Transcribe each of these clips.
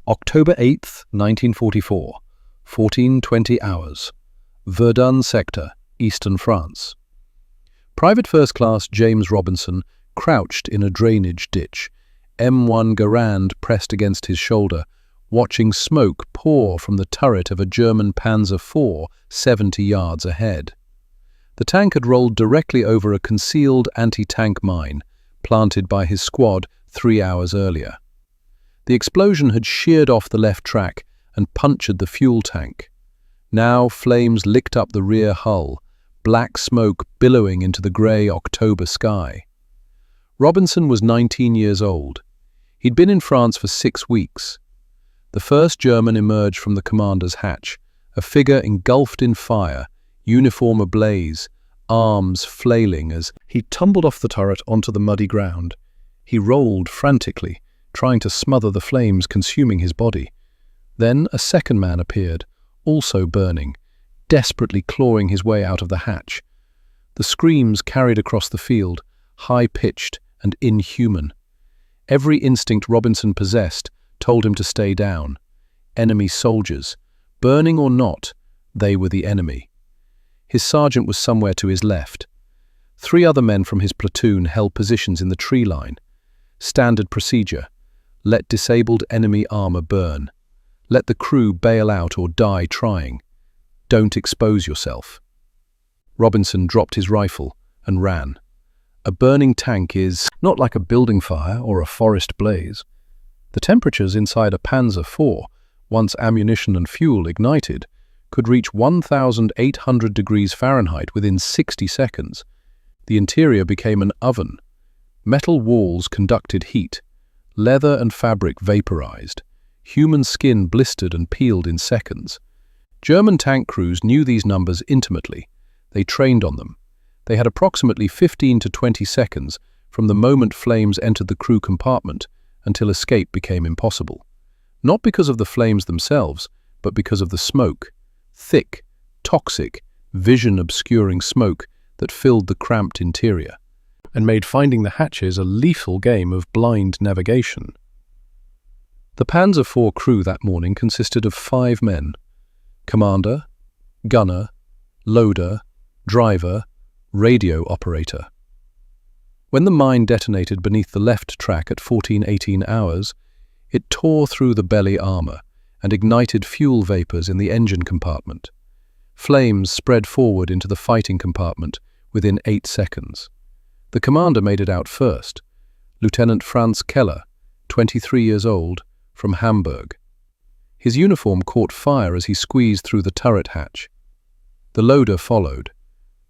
October 8th, 1944, 14:20 hours. Verdun sector, eastern France. Private First Class James Robinson crouched in a drainage ditch, M1 Garand pressed against his shoulder, watching smoke pour from the turret of a German Panzer IV 70 yards ahead. The tank had rolled directly over a concealed anti-tank mine, planted by his squad 3 hours earlier. The explosion had sheared off the left track and punctured the fuel tank. Now flames licked up the rear hull, black smoke billowing into the grey October sky. Robinson was 19 years old. He'd been in France for 6 weeks. The first German emerged from the commander's hatch, a figure engulfed in fire, uniform ablaze, arms flailing as he tumbled off the turret onto the muddy ground. He rolled frantically, trying to smother the flames consuming his body. Then a second man appeared, also burning, desperately clawing his way out of the hatch. The screams carried across the field, high-pitched and inhuman. Every instinct Robinson possessed told him to stay down. Enemy soldiers. Burning or not, they were the enemy. His sergeant was somewhere to his left. 3 other men from his platoon held positions in the tree line. Standard procedure. Let disabled enemy armor burn. Let the crew bail out or die trying. Don't expose yourself. Robinson dropped his rifle and ran. A burning tank is not like a building fire or a forest blaze. The temperatures inside a Panzer IV, once ammunition and fuel ignited, could reach 1,800 degrees Fahrenheit within 60 seconds. The interior became an oven. Metal walls conducted heat. Leather and fabric vaporized. Human skin blistered and peeled in seconds. German tank crews knew these numbers intimately. They trained on them. They had approximately 15 to 20 seconds from the moment flames entered the crew compartment until escape became impossible. Not because of the flames themselves, but because of the smoke. Thick, toxic, vision-obscuring smoke that filled the cramped interior and made finding the hatches a lethal game of blind navigation. The Panzer IV crew that morning consisted of 5 men: commander, gunner, loader, driver, radio operator. When the mine detonated beneath the left track at 14:18 hours, it tore through the belly armor and ignited fuel vapors in the engine compartment. Flames spread forward into the fighting compartment within 8 seconds. The commander made it out first, Lieutenant Franz Keller, 23 years old, from Hamburg. His uniform caught fire as he squeezed through the turret hatch. The loader followed,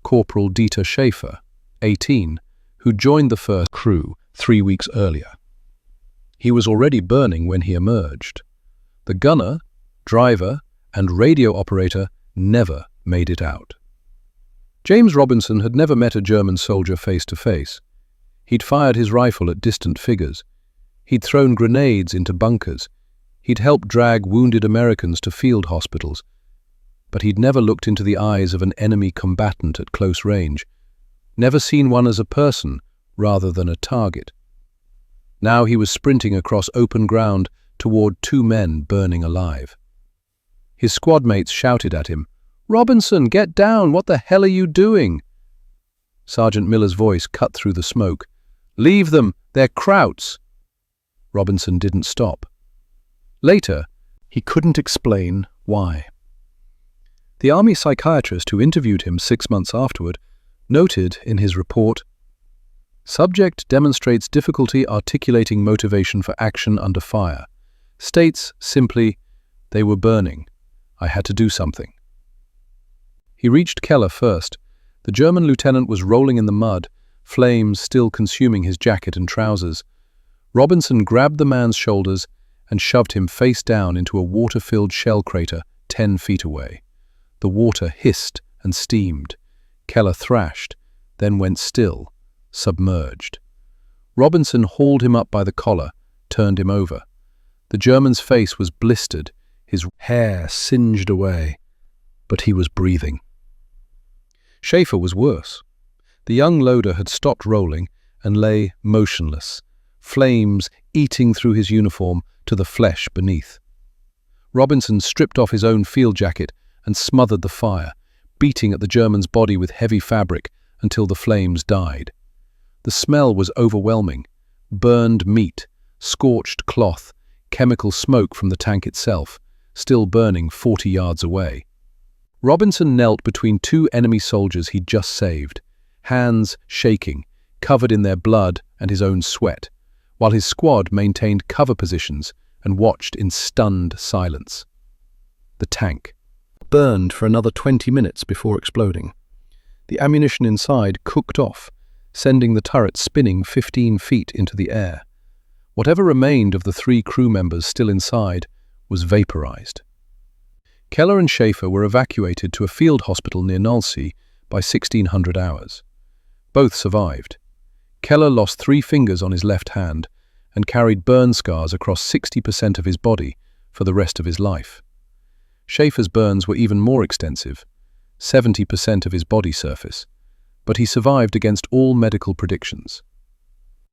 Corporal Dieter Schäfer, 18, who joined the first crew 3 weeks earlier. He was already burning when he emerged. The gunner, driver, and radio operator never made it out. James Robinson had never met a German soldier face to face. He'd fired his rifle at distant figures. He'd thrown grenades into bunkers. He'd helped drag wounded Americans to field hospitals. But he'd never looked into the eyes of an enemy combatant at close range. Never seen one as a person rather than a target. Now he was sprinting across open ground toward 2 men burning alive. His squad mates shouted at him, "Robinson, get down! What the hell are you doing?" Sergeant Miller's voice cut through the smoke. "Leave them! They're krauts!" Robinson didn't stop. Later, he couldn't explain why. The army psychiatrist who interviewed him 6 months afterward noted in his report, "Subject demonstrates difficulty articulating motivation for action under fire. States simply, they were burning. I had to do something." He reached Keller first. The German lieutenant was rolling in the mud, flames still consuming his jacket and trousers. Robinson grabbed the man's shoulders and shoved him face down into a water-filled shell crater 10 feet away. The water hissed and steamed. Keller thrashed, then went still, submerged. Robinson hauled him up by the collar, turned him over. The German's face was blistered, his hair singed away, but he was breathing. Schäfer was worse. The young loader had stopped rolling and lay motionless, flames eating through his uniform to the flesh beneath. Robinson stripped off his own field jacket and smothered the fire, beating at the German's body with heavy fabric until the flames died. The smell was overwhelming. Burned meat, scorched cloth, chemical smoke from the tank itself, still burning 40 yards away. Robinson knelt between two enemy soldiers he'd just saved, hands shaking, covered in their blood and his own sweat, while his squad maintained cover positions and watched in stunned silence. The tank burned for another 20 minutes before exploding. The ammunition inside cooked off, sending the turret spinning 15 feet into the air. Whatever remained of the 3 crew members still inside was vaporized. Keller and Schaefer were evacuated to a field hospital near Nulsea by 1600 hours. Both survived. Keller lost 3 fingers on his left hand and carried burn scars across 60% of his body for the rest of his life. Schaefer's burns were even more extensive, 70% of his body surface, but he survived against all medical predictions.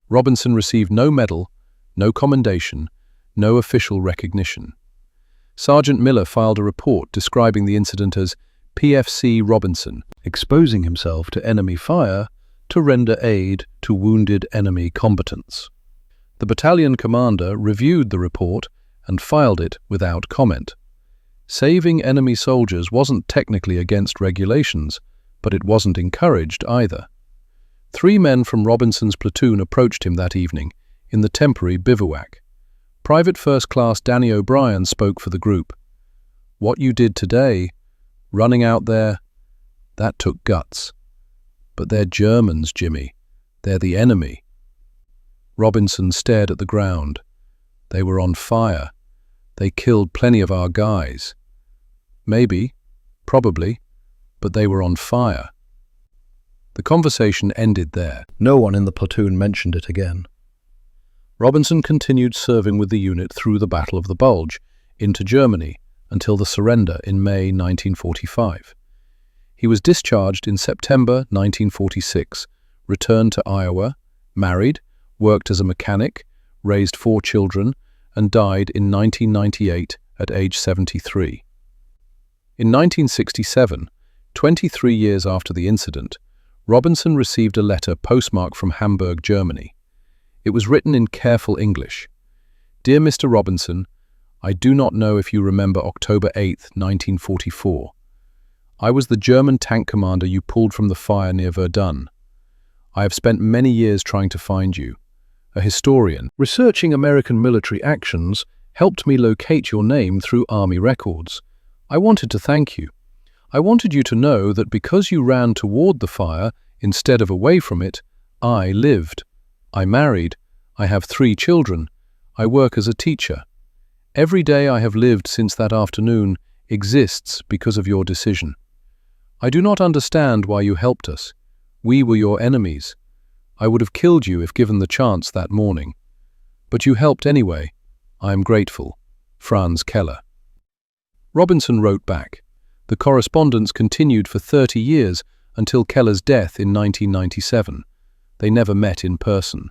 Robinson received no medal, no commendation, no official recognition. Sergeant Miller filed a report describing the incident as PFC Robinson, exposing himself to enemy fire to render aid to wounded enemy combatants. The battalion commander reviewed the report and filed it without comment. Saving enemy soldiers wasn't technically against regulations, but it wasn't encouraged either. 3 men from Robinson's platoon approached him that evening in the temporary bivouac. Private First Class Danny O'Brien spoke for the group. "What you did today, running out there, that took guts. But they're Germans, Jimmy. They're the enemy." Robinson stared at the ground. "They were on fire. They killed plenty of our guys. Maybe, probably, but they were on fire." The conversation ended there. No one in the platoon mentioned it again. Robinson continued serving with the unit through the Battle of the Bulge, into Germany, until the surrender in May 1945. He was discharged in September 1946, returned to Iowa, married, worked as a mechanic, raised 4 children, and died in 1998 at age 73. In 1967, 23 years after the incident, Robinson received a letter postmarked from Hamburg, Germany. It was written in careful English. "Dear Mr. Robinson, I do not know if you remember October 8, 1944. I was the German tank commander you pulled from the fire near Verdun. I have spent many years trying to find you. A historian, researching American military actions, helped me locate your name through Army records. I wanted to thank you. I wanted you to know that because you ran toward the fire instead of away from it, I lived. I married. I have 3 children. I work as a teacher. Every day I have lived since that afternoon exists because of your decision. I do not understand why you helped us. We were your enemies. I would have killed you if given the chance that morning. But you helped anyway. I am grateful. Franz Keller." Robinson wrote back. The correspondence continued for 30 years until Keller's death in 1997. They never met in person.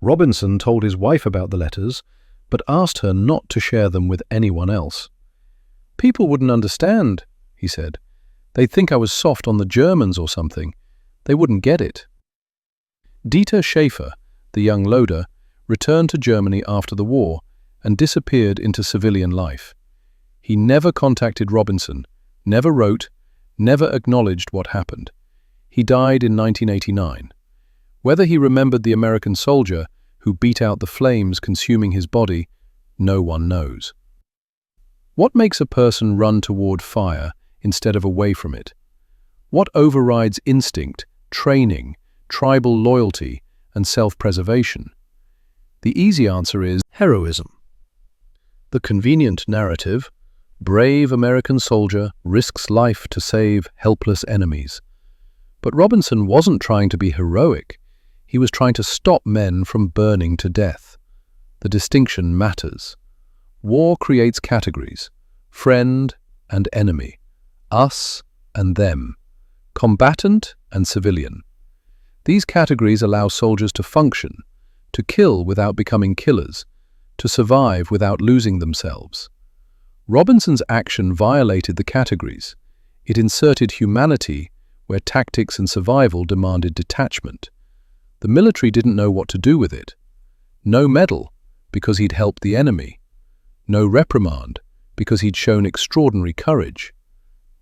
Robinson told his wife about the letters, but asked her not to share them with anyone else. "People wouldn't understand," he said. "They'd think I was soft on the Germans or something. They wouldn't get it." Dieter Schaefer, the young loader, returned to Germany after the war and disappeared into civilian life. He never contacted Robinson, never wrote, never acknowledged what happened. He died in 1989. Whether he remembered the American soldier who beat out the flames consuming his body, no one knows. What makes a person run toward fire instead of away from it? What overrides instinct, training, tribal loyalty, and self-preservation? The easy answer is heroism. The convenient narrative, brave American soldier risks life to save helpless enemies. But Robinson wasn't trying to be heroic. He was trying to stop men from burning to death. The distinction matters. War creates categories: friend and enemy, us and them, combatant and civilian. These categories allow soldiers to function, to kill without becoming killers, to survive without losing themselves. Robinson's action violated the categories. It inserted humanity where tactics and survival demanded detachment. The military didn't know what to do with it. No medal, because he'd helped the enemy. No reprimand, because he'd shown extraordinary courage.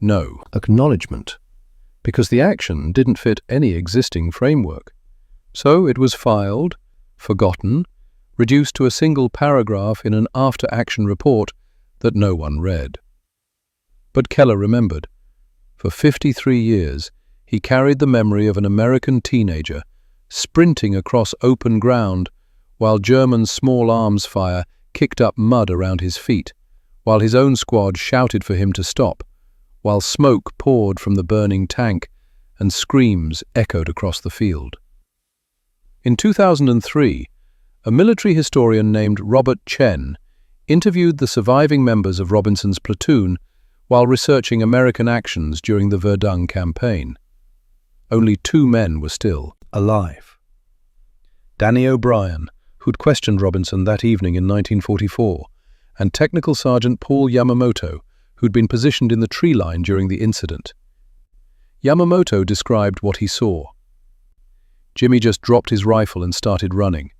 No acknowledgement, because the action didn't fit any existing framework. So it was filed, forgotten, reduced to a single paragraph in an after-action report that no one read. But Keller remembered. For 53 years, he carried the memory of an American teenager sprinting across open ground while German small arms fire kicked up mud around his feet, while his own squad shouted for him to stop, while smoke poured from the burning tank and screams echoed across the field. In 2003, a military historian named Robert Chen interviewed the surviving members of Robinson's platoon while researching American actions during the Verdun campaign. Only 2 men were still alive. Danny O'Brien, who'd questioned Robinson that evening in 1944, and Technical Sergeant Paul Yamamoto, who'd been positioned in the tree line during the incident. Yamamoto described what he saw. Jimmy just dropped his rifle and started running.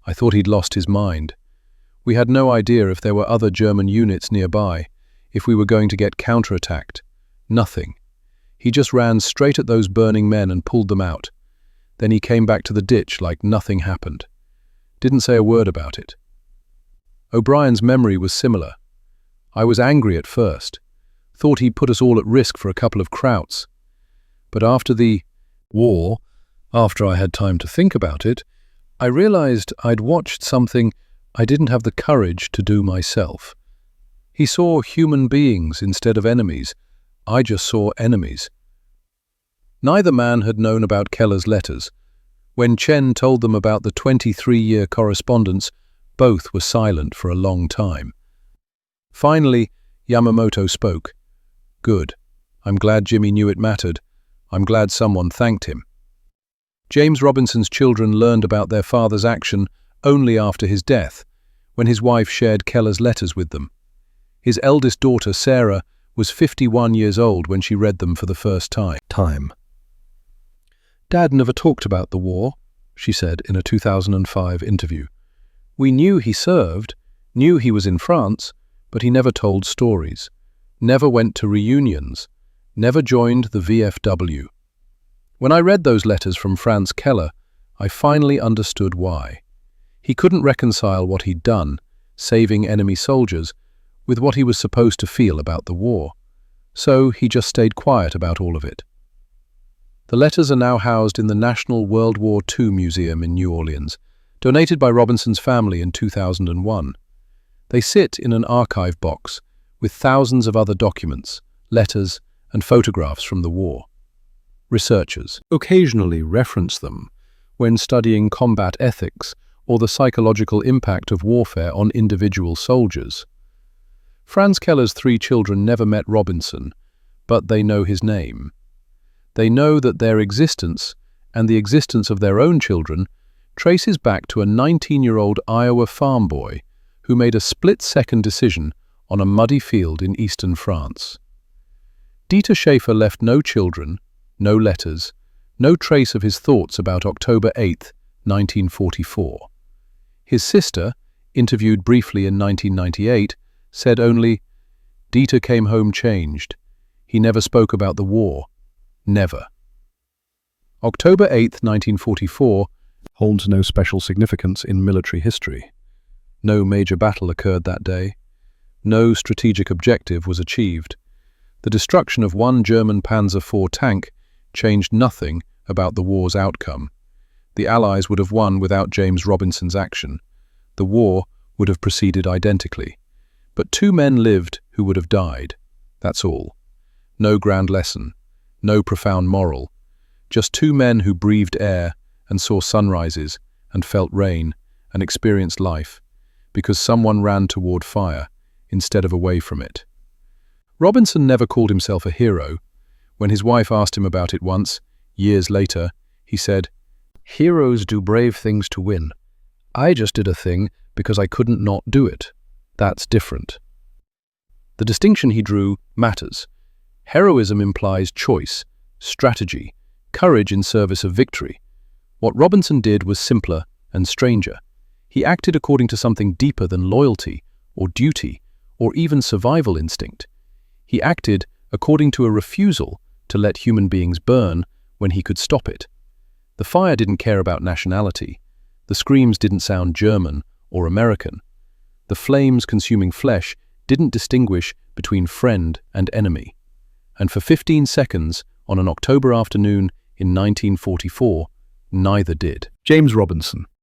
I thought he'd lost his mind. We had no idea if there were other German units nearby, if we were going to get counterattacked. Nothing. He just ran straight at those burning men and pulled them out. Then he came back to the ditch like nothing happened. Didn't say a word about it. O'Brien's memory was similar. I was angry at first. Thought he'd put us all at risk for a couple of krauts. But after the war, after I had time to think about it, I realized I'd watched something I didn't have the courage to do myself. He saw human beings instead of enemies. I just saw enemies. Neither man had known about Keller's letters. When Chen told them about the 23-year correspondence, both were silent for a long time. Finally, Yamamoto spoke. Good. I'm glad Jimmy knew it mattered. I'm glad someone thanked him. James Robinson's children learned about their father's action only after his death, when his wife shared Keller's letters with them. His eldest daughter, Sarah, was 51 years old when she read them for the first time. Dad never talked about the war, she said in a 2005 interview. We knew he served, knew he was in France, but he never told stories, never went to reunions, never joined the VFW. When I read those letters from Franz Keller, I finally understood why. He couldn't reconcile what he'd done, saving enemy soldiers, with what he was supposed to feel about the war. So he just stayed quiet about all of it. The letters are now housed in the National World War II Museum in New Orleans, donated by Robinson's family in 2001. They sit in an archive box with thousands of other documents, letters, and photographs from the war. Researchers occasionally reference them when studying combat ethics or the psychological impact of warfare on individual soldiers. Franz Keller's 3 children never met Robinson, but they know his name. They know that their existence, and the existence of their own children, traces back to a 19-year-old Iowa farm boy who made a split-second decision on a muddy field in eastern France. Dieter Schaefer left no children, no letters, no trace of his thoughts about October 8, 1944. His sister, interviewed briefly in 1998, said only, "Dieter came home changed. He never spoke about the war. Never." October 8, 1944 holds no special significance in military history. No major battle occurred that day. No strategic objective was achieved. The destruction of one German Panzer IV tank changed nothing about the war's outcome. The Allies would have won without James Robinson's action. The war would have proceeded identically. But 2 men lived who would have died. That's all. No grand lesson. No profound moral. Just 2 men who breathed air and saw sunrises and felt rain and experienced life because someone ran toward fire instead of away from it. Robinson never called himself a hero. When his wife asked him about it once, years later, he said, "Heroes do brave things to win. I just did a thing because I couldn't not do it. That's different." The distinction he drew matters. Heroism implies choice, strategy, courage in service of victory. What Robinson did was simpler and stranger. He acted according to something deeper than loyalty or duty or even survival instinct. He acted according to a refusal to let human beings burn when he could stop it. The fire didn't care about nationality. The screams didn't sound German or American. The flames consuming flesh didn't distinguish between friend and enemy. And for 15 seconds on an October afternoon in 1944, neither did. James Robinson,